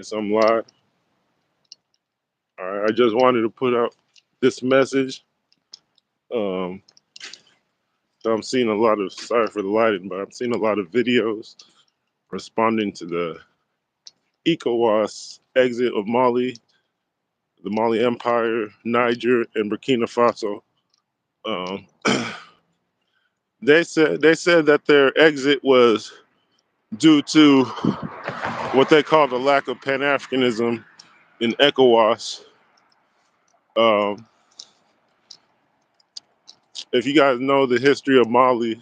Yes, I'm live. All right, I just wanted to put out this message. Um, so I'm seeing a lot of, sorry for the lighting, but I'm seeing a lot of videos responding to the ECOWAS exit of Mali, the Mali Empire, Niger, and Burkina Faso. Um, they said that their exit was due to what they call the lack of Pan-Africanism in ECOWAS. Um, if you guys know the history of Mali,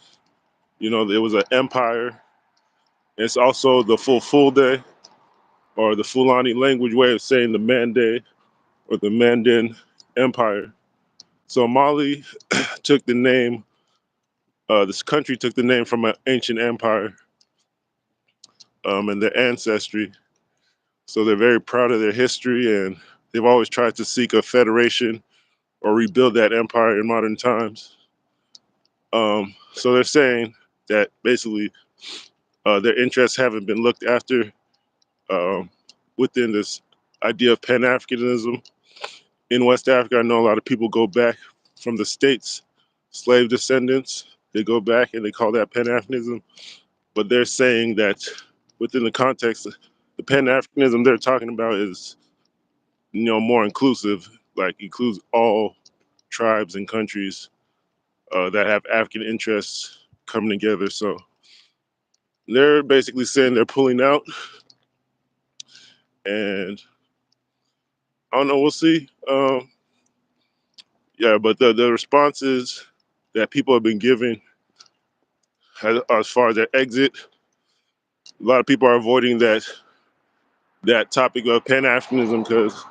you know it was an empire. It's also the Fulfulde, or the Fulani language way of saying the Mande or the Mandan Empire. So Mali took the name, this country took the name from an ancient empire and their ancestry. So they're very proud of their history, and they've always tried to seek a federation or rebuild that empire in modern times. So they're saying that basically their interests haven't been looked after um, within this idea of Pan-Africanism. In West Africa, I know a lot of people go back from the States, slave descendants. They go back and they call that Pan-Africanism. But they're saying that within the context, the Pan-Africanism they're talking about is, more inclusive, like includes all tribes and countries that have African interests coming together. So they're basically saying they're pulling out, and I don't know, we'll see. Yeah, but the responses that people have been giving as far as their exit, a lot of people are avoiding that topic of Pan-Africanism because,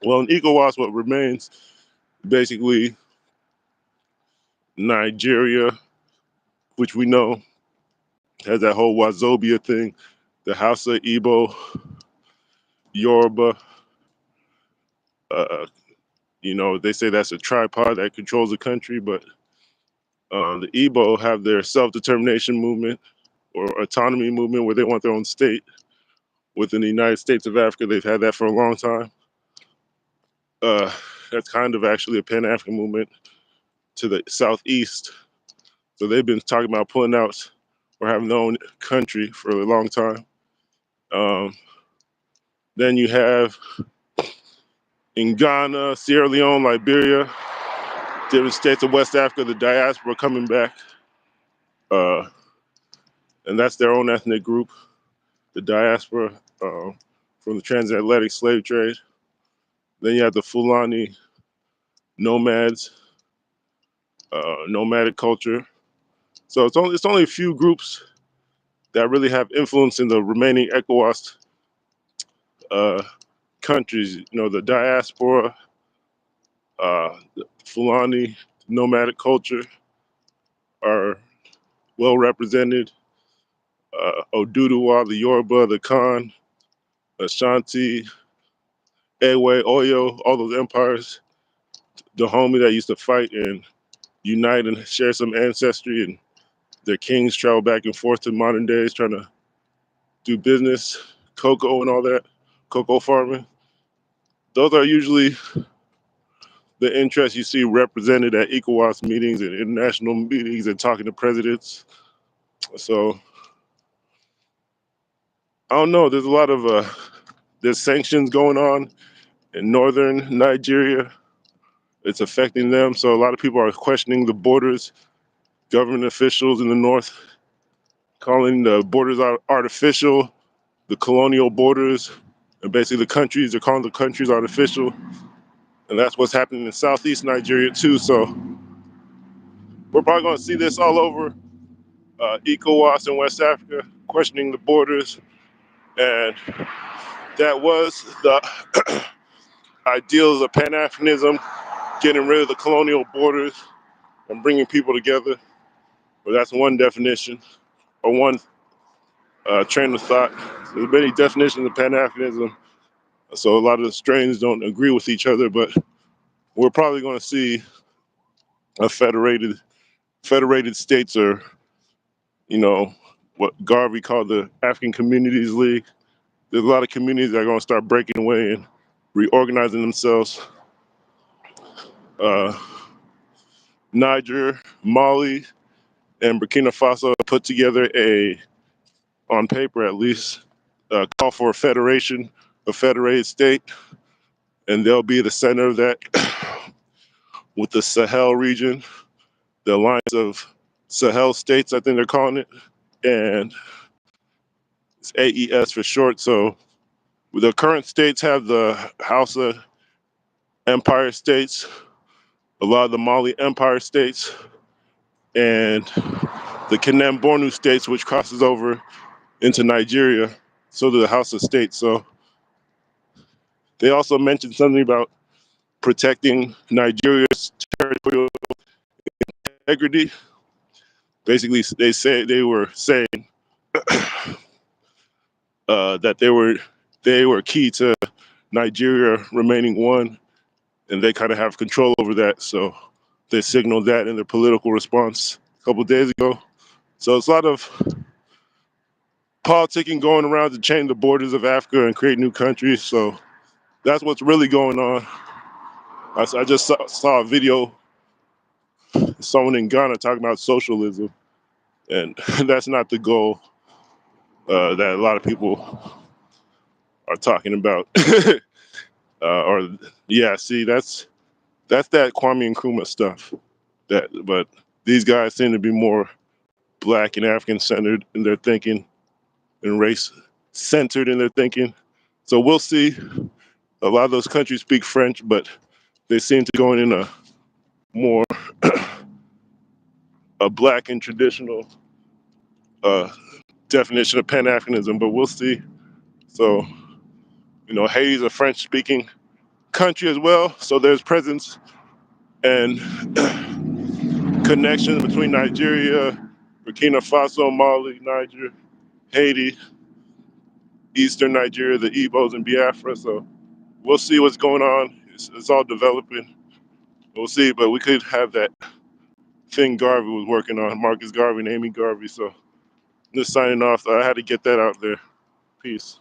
well, in ECOWAS, what remains basically Nigeria, which we know has that whole Wazobia thing, the Hausa, Igbo, Yoruba. Uh, they say that's a tripod that controls the country, but the Igbo have their self-determination movement or autonomy movement where they want their own state within the United States of Africa. They've had that for a long time. That's kind of actually a Pan-African movement to the southeast. So they've been talking about pulling out or having their own country for a long time. Um, then you have in Ghana, Sierra Leone, Liberia, different states of West Africa, the diaspora coming back. Uh, and that's their own ethnic group, the diaspora from the transatlantic slave trade. Then you have the Fulani nomads, nomadic culture. So it's only a few groups that really have influence in the remaining ECOWAS uh, countries. The diaspora, the Fulani nomadic culture are well represented. Oduduwa, the Yoruba, the Khan, Ashanti, Ewe, Oyo, all those empires, the homie that used to fight and unite and share some ancestry, and their kings travel back and forth to modern days trying to do business, cocoa and all that, cocoa farming. Those are usually the interests you see represented at ECOWAS meetings and international meetings and talking to presidents. So I don't know. There's a lot of there's sanctions going on in northern Nigeria. It's affecting them. So a lot of people are questioning the borders. Government officials in the north calling the borders artificial, the colonial borders, and basically the countries, they're calling the countries artificial. And that's what's happening in southeast Nigeria too. So we're probably going to see this all over ECOWAS in West Africa, questioning the borders. And that was the ideals of Pan-Africanism, getting rid of the colonial borders and bringing people together. But that's one definition or one train of thought. There's many definitions of Pan-Africanism, so a lot of the strains don't agree with each other, but we're probably going to see a federated states, or what Garvey called the African Communities League. there's a lot of communities that are going to start breaking away and reorganizing themselves. Niger, Mali, and Burkina Faso put together on paper at least, call for a federation, a federated state, and they'll be the center of that with the Sahel region, the alliance of Sahel states, I think they're calling it, and it's AES for short. So the current states have the Hausa Empire states, a lot of the Mali Empire states, and the Kanem Bornu states, which crosses over into Nigeria. So do the Hausa states. So they also mentioned something about protecting Nigeria's territorial integrity. Basically, they were saying that they were key to Nigeria remaining one, and they kind of have control over that. So they signaled that in their political response a couple of days ago. So it's a lot of politicking going around to change the borders of Africa and create new countries. So that's what's really going on. I just saw a video, someone in Ghana talking about socialism, and that's not the goal that a lot of people are talking about. Or yeah, see, that's that Kwame Nkrumah stuff. But these guys seem to be more Black and African centered in their thinking and race centered in their thinking. So we'll see. A lot of those countries speak French, but they seem to go in a more a Black and traditional uh, definition of Pan-Africanism, but we'll see. So, Haiti's a French-speaking country as well, so there's presence and connections between Nigeria, Burkina Faso, Mali, Niger, Haiti, Eastern Nigeria, the Igbos, and Biafra. So we'll see what's going on. It's all developing. We'll see, but we could have that thing Garvey was working on, Marcus Garvey and Amy Garvey. So just signing off. I had to get that out there. Peace.